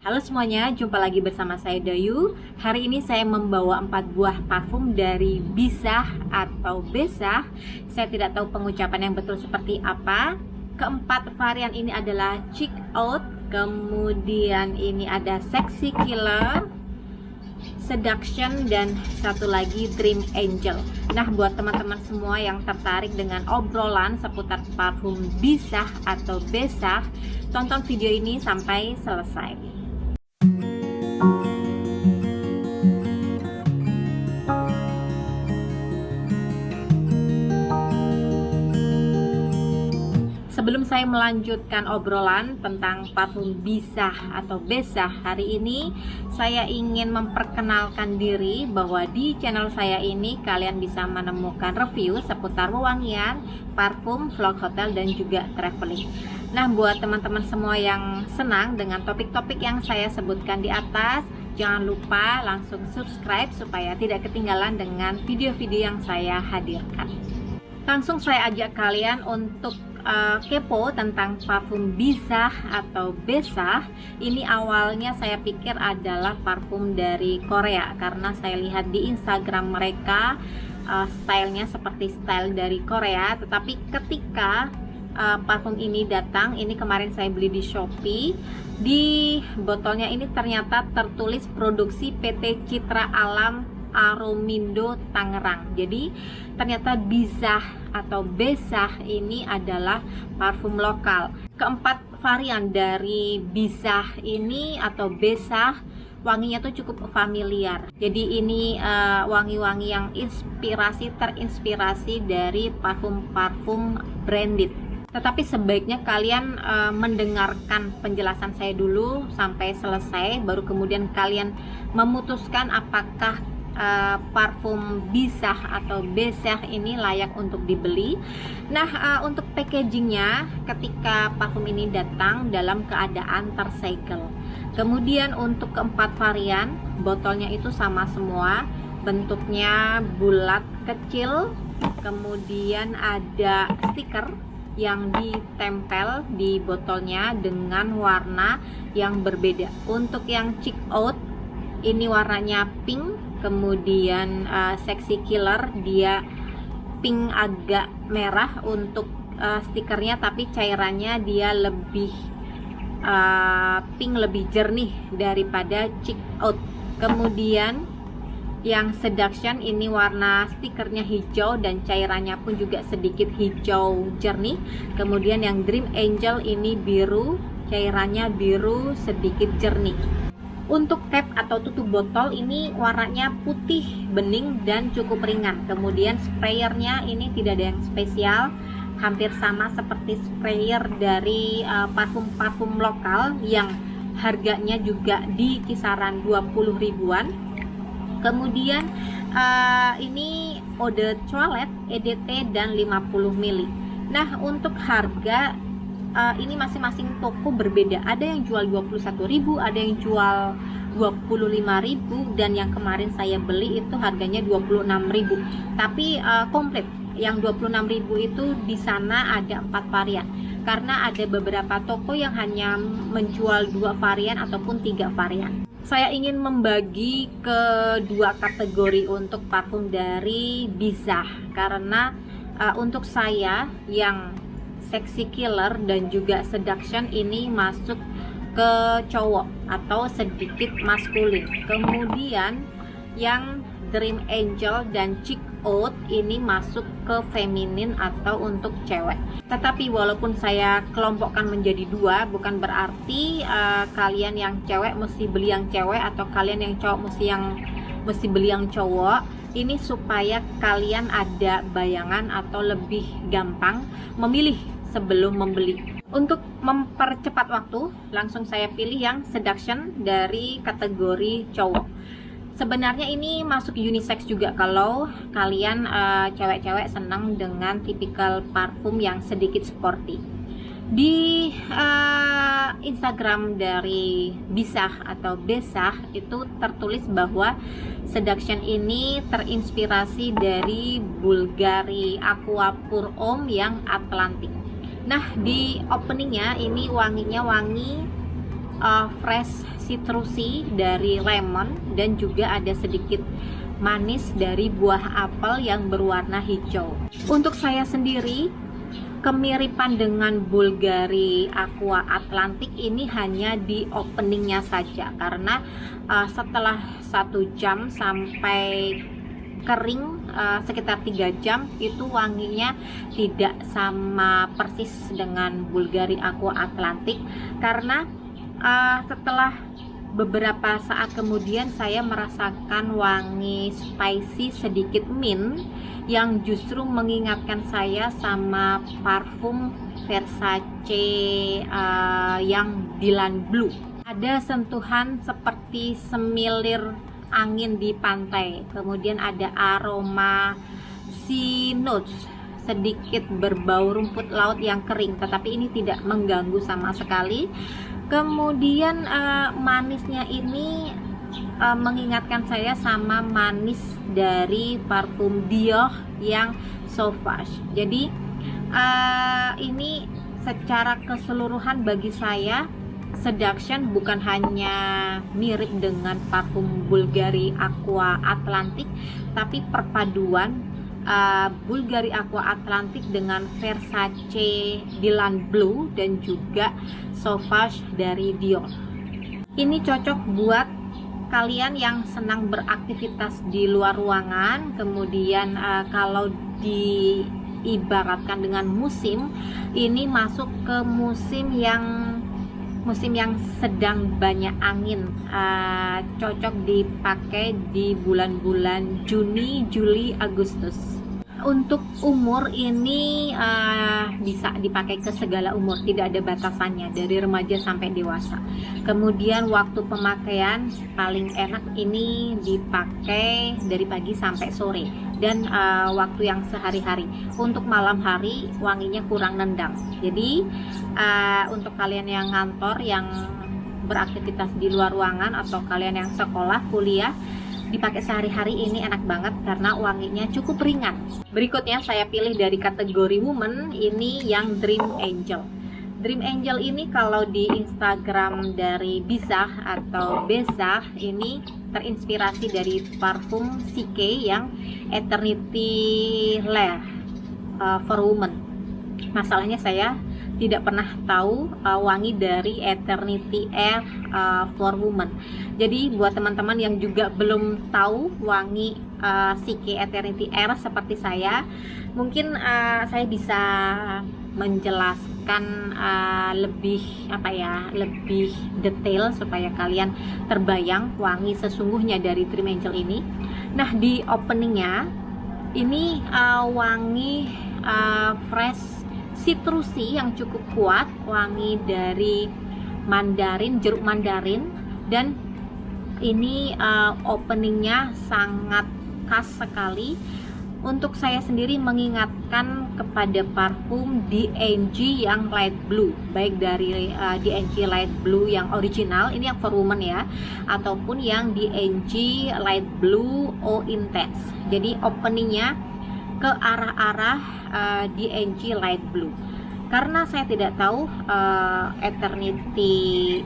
Halo semuanya, jumpa lagi bersama saya Dayu. Hari ini saya membawa 4 buah parfum dari Bisah atau Besah. Saya tidak tahu pengucapan yang betul seperti apa. Keempat varian ini adalah Check Out, kemudian ini ada Sexy Killer, Seduction, dan satu lagi Dream Angel. Nah, buat teman-teman semua yang tertarik dengan obrolan seputar parfum Bisah atau Besah, tonton video ini sampai selesai. Sebelum saya melanjutkan obrolan tentang parfum Bisah atau Besah hari ini, saya ingin memperkenalkan diri bahwa di channel saya ini kalian bisa menemukan review seputar wewangian, parfum, vlog hotel, dan juga traveling. Nah, buat teman-teman semua yang senang dengan topik-topik yang saya sebutkan di atas, jangan lupa langsung subscribe supaya tidak ketinggalan dengan video-video yang saya hadirkan. Langsung saya ajak kalian untuk kepo tentang parfum Bisah atau Besah. Ini awalnya saya pikir adalah parfum dari Korea karena saya lihat di Instagram mereka stylenya seperti style dari Korea. Tetapi ketika parfum ini datang, ini kemarin saya beli di Shopee, di botolnya ini ternyata tertulis produksi PT Citra Alam Aromindo Tangerang. Jadi ternyata Bisah atau Besah ini adalah parfum lokal. Keempat varian dari Bisah ini atau Besah, wanginya tuh cukup familiar. Jadi ini wangi-wangi yang terinspirasi dari parfum-parfum branded. Tetapi sebaiknya kalian mendengarkan penjelasan saya dulu sampai selesai, baru kemudian kalian memutuskan apakah parfum Bisah atau Besah ini layak untuk dibeli. Nah, untuk packagingnya, ketika parfum ini datang dalam keadaan tersegel. Kemudian untuk keempat varian, botolnya itu sama semua, bentuknya bulat kecil. Kemudian ada stiker yang ditempel di botolnya dengan warna yang berbeda. Untuk yang Check Out ini warnanya pink, kemudian Sexy Killer dia pink agak merah untuk stikernya, tapi cairannya dia lebih pink, lebih jernih daripada Check Out. Kemudian yang Seduction ini warna stikernya hijau dan cairannya pun juga sedikit hijau jernih. Kemudian yang Dream Angel ini biru, cairannya biru sedikit jernih. Untuk cap atau tutup botol ini warnanya putih bening dan cukup ringan. Kemudian sprayernya ini tidak ada yang spesial, hampir sama seperti sprayer dari parfum-parfum lokal yang harganya juga di kisaran 20 ribuan. Kemudian ini eau de toilette EDT dan 50 ml. Nah, untuk harga ini masing-masing toko berbeda. Ada yang jual 21.000, ada yang jual 25.000, dan yang kemarin saya beli itu harganya 26.000. Tapi komplit. Yang 26.000 itu di sana ada 4 varian. Karena ada beberapa toko yang hanya menjual 2 varian ataupun 3 varian. Saya ingin membagi ke 2 kategori untuk parfum dari Bisah, karena untuk saya yang Sexy Killer dan juga Seduction ini masuk ke cowok atau sedikit maskulin. Kemudian yang Dream Angel dan Check Out ini masuk ke feminin atau untuk cewek. Tetapi walaupun saya kelompokkan menjadi 2, bukan berarti kalian yang cewek mesti beli yang cewek atau kalian yang cowok mesti beli yang cowok. Ini supaya kalian ada bayangan atau lebih gampang memilih sebelum membeli. Untuk mempercepat waktu, langsung saya pilih yang Seduction dari kategori cowok. Sebenarnya ini masuk unisex juga kalau kalian cewek-cewek senang dengan tipikal parfum yang sedikit sporty. Di Instagram dari Bisah atau Besah itu tertulis bahwa Seduction ini terinspirasi dari Bulgari Aqua Pour Homme yang Atlantik. Nah, di openingnya ini wanginya wangi fresh sitrusi dari lemon dan juga ada sedikit manis dari buah apel yang berwarna hijau. Untuk saya sendiri, kemiripan dengan Bulgari Aqua Atlantic ini hanya di openingnya saja, karena setelah 1 jam sampai kering sekitar 3 jam itu wanginya tidak sama persis dengan Bulgari Aqua Atlantic, karena setelah beberapa saat kemudian saya merasakan wangi spicy sedikit mint yang justru mengingatkan saya sama parfum Versace yang Dylan Blue. Ada sentuhan seperti semilir angin di pantai, kemudian ada aroma sea notes, sedikit berbau rumput laut yang kering, tetapi ini tidak mengganggu sama sekali. Kemudian manisnya ini mengingatkan saya sama manis dari parfum Dior yang Sauvage. Jadi ini secara keseluruhan bagi saya Seduction bukan hanya mirip dengan parfum Bulgari Aqua Atlantic, tapi perpaduan Bulgari Aqua Atlantic dengan Versace Dylan Blue dan juga Sauvage dari Dior. Ini cocok buat kalian yang senang beraktivitas di luar ruangan, kemudian kalau diibaratkan dengan musim, ini masuk ke musim yang sedang banyak angin, cocok dipakai di bulan-bulan Juni, Juli, Agustus. Untuk umur ini bisa dipakai ke segala umur, tidak ada batasannya, dari remaja sampai dewasa. Kemudian waktu pemakaian paling enak ini dipakai dari pagi sampai sore, dan waktu yang sehari-hari. Untuk malam hari wanginya kurang nendang. Jadi untuk kalian yang ngantor, yang beraktivitas di luar ruangan, atau kalian yang sekolah, kuliah, dipakai sehari-hari ini enak banget karena wanginya cukup ringan. Berikutnya saya pilih dari kategori woman, ini yang Dream Angel. Dream Angel ini kalau di Instagram dari Bizah atau Bezah ini terinspirasi dari parfum CK yang Eternity Lair for Women. Masalahnya saya tidak pernah tahu wangi dari Eternity Air for Women. Jadi buat teman-teman yang juga belum tahu wangi CK Eternity Air seperti saya, mungkin saya bisa menjelaskan lebih detail supaya kalian terbayang wangi sesungguhnya dari Dream Angel ini. Nah, di openingnya ini wangi fresh sitrusi yang cukup kuat, wangi dari mandarin, jeruk mandarin, dan ini openingnya sangat khas sekali. Untuk saya sendiri mengingatkan kepada parfum D&G yang light blue, baik dari D&G light blue yang original, ini yang for woman ya, ataupun yang D&G light blue O intense. Jadi openingnya ke arah-arah D&G light blue. Karena saya tidak tahu Eternity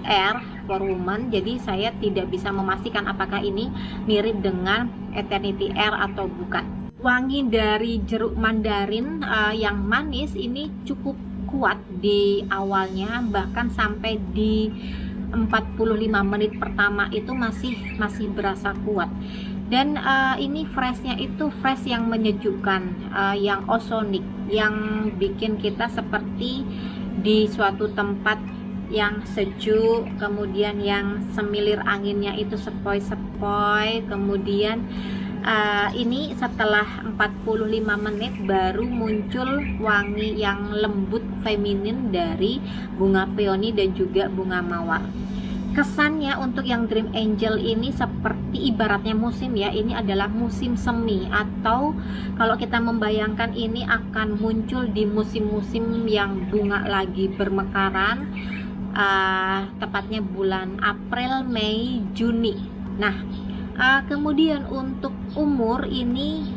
Air for Woman, jadi saya tidak bisa memastikan apakah ini mirip dengan Eternity Air atau bukan. Wangi dari jeruk mandarin yang manis ini cukup kuat di awalnya, bahkan sampai di 45 menit pertama itu masih berasa kuat. Dan ini freshnya itu fresh yang menyejukkan, yang ozonic, yang bikin kita seperti di suatu tempat yang sejuk, kemudian yang semilir anginnya itu sepoi-sepoi. Kemudian ini setelah 45 menit baru muncul wangi yang lembut feminin dari bunga peony dan juga bunga mawar. Kesannya untuk yang Dream Angel ini seperti ibaratnya musim ya, ini adalah musim semi, atau kalau kita membayangkan ini akan muncul di musim-musim yang bunga lagi bermekaran, tepatnya bulan April, Mei, Juni. Nah, kemudian untuk umur ini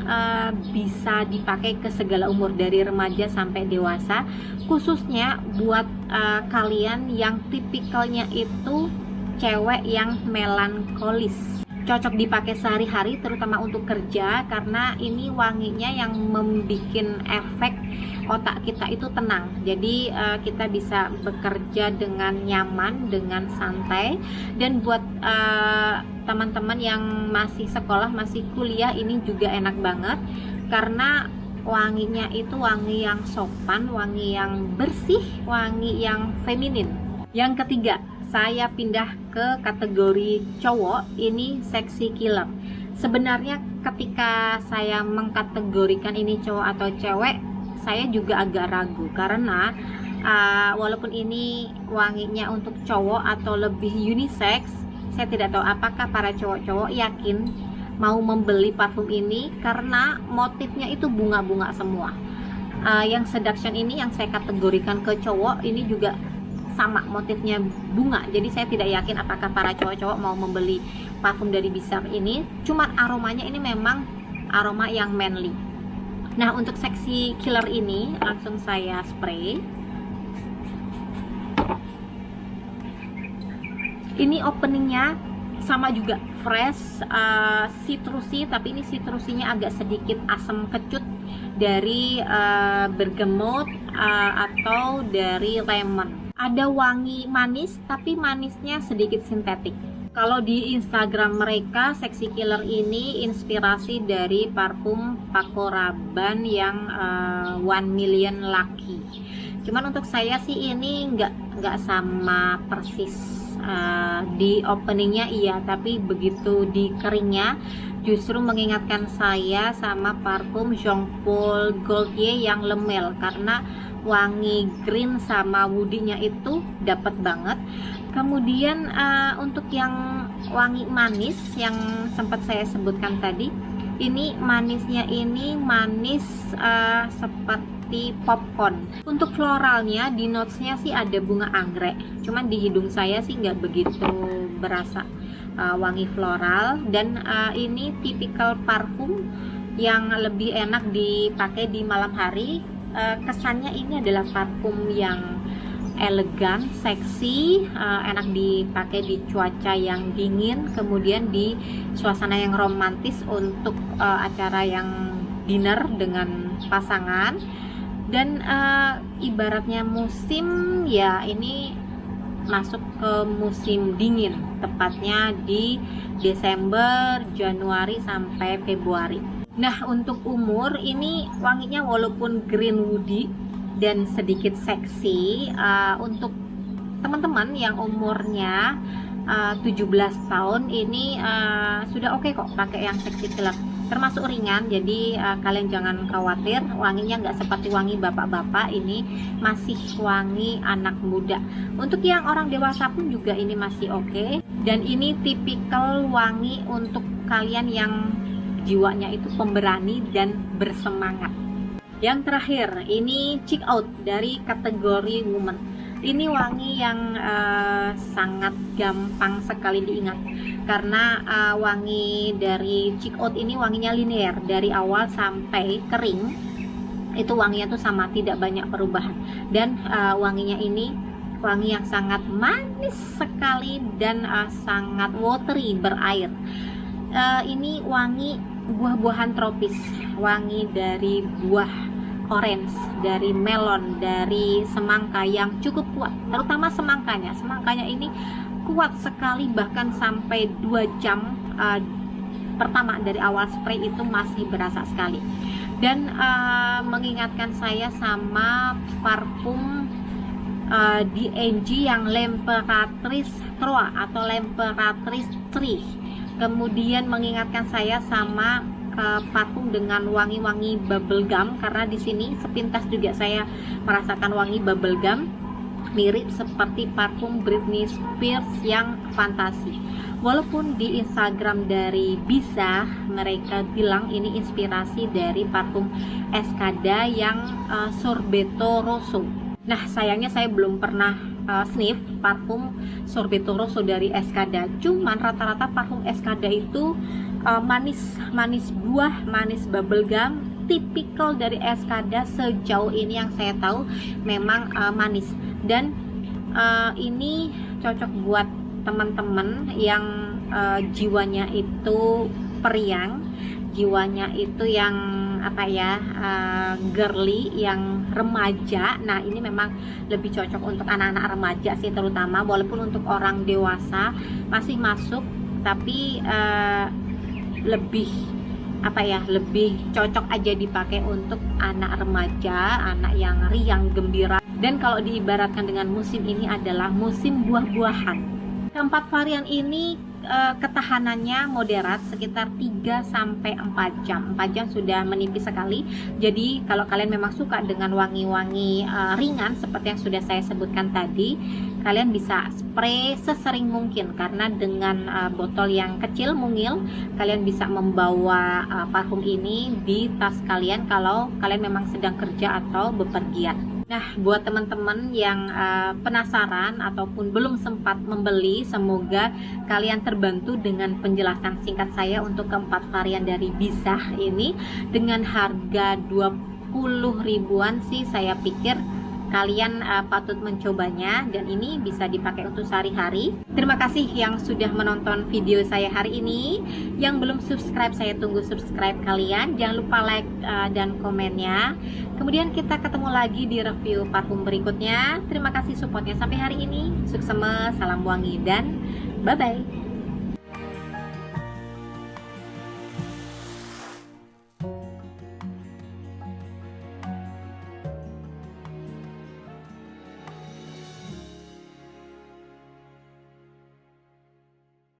bisa dipakai ke segala umur, dari remaja sampai dewasa, khususnya buat kalian yang tipikalnya itu cewek yang melankolis. Cocok dipakai sehari-hari, terutama untuk kerja, karena ini wanginya yang membuat efek otak kita itu tenang. Jadi kita bisa bekerja dengan nyaman, dengan santai. Dan buat teman-teman yang masih sekolah, masih kuliah, ini juga enak banget karena wanginya itu wangi yang sopan, wangi yang bersih, wangi yang feminin. Yang ketiga, saya pindah ke kategori cowok, ini sexy killer. Sebenarnya ketika saya mengkategorikan ini cowok atau cewek, saya juga agak ragu karena walaupun ini wanginya untuk cowok atau lebih unisex, saya tidak tahu apakah para cowok-cowok yakin mau membeli parfum ini karena motifnya itu bunga-bunga semua. Yang seduction ini yang saya kategorikan ke cowok ini juga sama motifnya bunga, jadi saya tidak yakin apakah para cowok-cowok mau membeli parfum dari Bizarre ini. Cuman aromanya ini memang aroma yang manly. Nah, untuk sexy killer ini langsung saya spray. Ini openingnya sama juga fresh, citrusi, tapi ini citrusinya agak sedikit asam kecut dari bergamot atau dari lemon. Ada wangi manis, tapi manisnya sedikit sintetik. Kalau di Instagram mereka, Sexy Killer ini inspirasi dari parfum Paco Rabanne yang 1 Million Lucky. Cuman untuk saya sih ini nggak sama persis. Di openingnya iya, tapi begitu di keringnya justru mengingatkan saya sama parfum Jean Paul Gaultier yang Lemel, karena wangi green sama woody-nya itu dapat banget. Kemudian untuk yang wangi manis yang sempat saya sebutkan tadi, ini manisnya ini manis seperti popcorn. Untuk floralnya di notesnya sih ada bunga anggrek, cuman di hidung saya sih nggak begitu berasa wangi floral. Dan ini tipikal parfum yang lebih enak dipakai di malam hari. Kesannya ini adalah parfum yang elegan, seksi, enak dipakai di cuaca yang dingin, kemudian di suasana yang romantis untuk acara yang dinner dengan pasangan. Dan ibaratnya musim ya, ini masuk ke musim dingin, tepatnya di Desember, Januari sampai Februari. Nah, untuk umur ini wanginya walaupun green woody dan sedikit seksi, untuk teman-teman yang umurnya 17 tahun ini sudah oke kok pakai yang Sexy Killer. Termasuk ringan, jadi kalian jangan khawatir, wanginya nggak seperti wangi bapak-bapak, ini masih wangi anak muda. Untuk yang orang dewasa pun juga ini masih oke. Dan ini tipikal wangi untuk kalian yang jiwanya itu pemberani dan bersemangat. Yang terakhir, ini Check Out dari kategori woman. Ini wangi yang sangat gampang sekali diingat, karena wangi dari Check Out ini wanginya linear dari awal sampai kering. Itu wanginya tuh sama, tidak banyak perubahan. Dan wanginya ini wangi yang sangat manis sekali dan sangat watery, berair. Ini wangi buah-buahan tropis, wangi dari buah orange, dari melon, dari semangka yang cukup kuat, terutama semangkanya. Semangkanya ini kuat sekali, bahkan sampai 2 jam pertama dari awal spray itu masih berasa sekali. Dan mengingatkan saya sama parfum D&G yang L'Impératrice Trois atau L'Impératrice Tree. Kemudian mengingatkan saya sama parfum dengan wangi-wangi bubblegum, karena di sini sepintas juga saya merasakan wangi bubblegum, mirip seperti parfum Britney Spears yang Fantasi. Walaupun di Instagram dari Bisa mereka bilang ini inspirasi dari parfum Escada yang Sorbetto Rosso. Nah, sayangnya saya belum pernah sniff parfum Sorbetto Rosso dari Escada. Cuman rata-rata parfum Escada itu manis buah, manis bubblegum, tipikal dari Escada sejauh ini yang saya tahu memang manis. Dan ini cocok buat teman-teman yang jiwanya itu periang, jiwanya itu yang girly, yang remaja. Nah, ini memang lebih cocok untuk anak-anak remaja sih terutama, walaupun untuk orang dewasa masih masuk, tapi lebih lebih cocok aja dipakai untuk anak remaja, anak yang riang gembira. Dan kalau diibaratkan dengan musim ini adalah musim buah-buahan. Keempat varian ini ketahanannya moderat, sekitar 3-4 jam. 4 jam sudah menipis sekali. Jadi kalau kalian memang suka dengan wangi-wangi ringan seperti yang sudah saya sebutkan tadi, kalian bisa spray sesering mungkin, karena dengan botol yang kecil mungil, kalian bisa membawa parfum ini di tas kalian kalau kalian memang sedang kerja atau bepergian. Nah, buat teman-teman yang penasaran ataupun belum sempat membeli, semoga kalian terbantu dengan penjelasan singkat saya untuk keempat varian dari Bisah ini. Dengan harga 20 ribuan sih saya pikir kalian patut mencobanya, dan ini bisa dipakai untuk sehari-hari. Terima kasih yang sudah menonton video saya hari ini. Yang belum subscribe, saya tunggu subscribe kalian. Jangan lupa like dan komennya. Kemudian kita ketemu lagi di review parfum berikutnya. Terima kasih supportnya sampai hari ini. Suksema, salam wangi, dan bye-bye.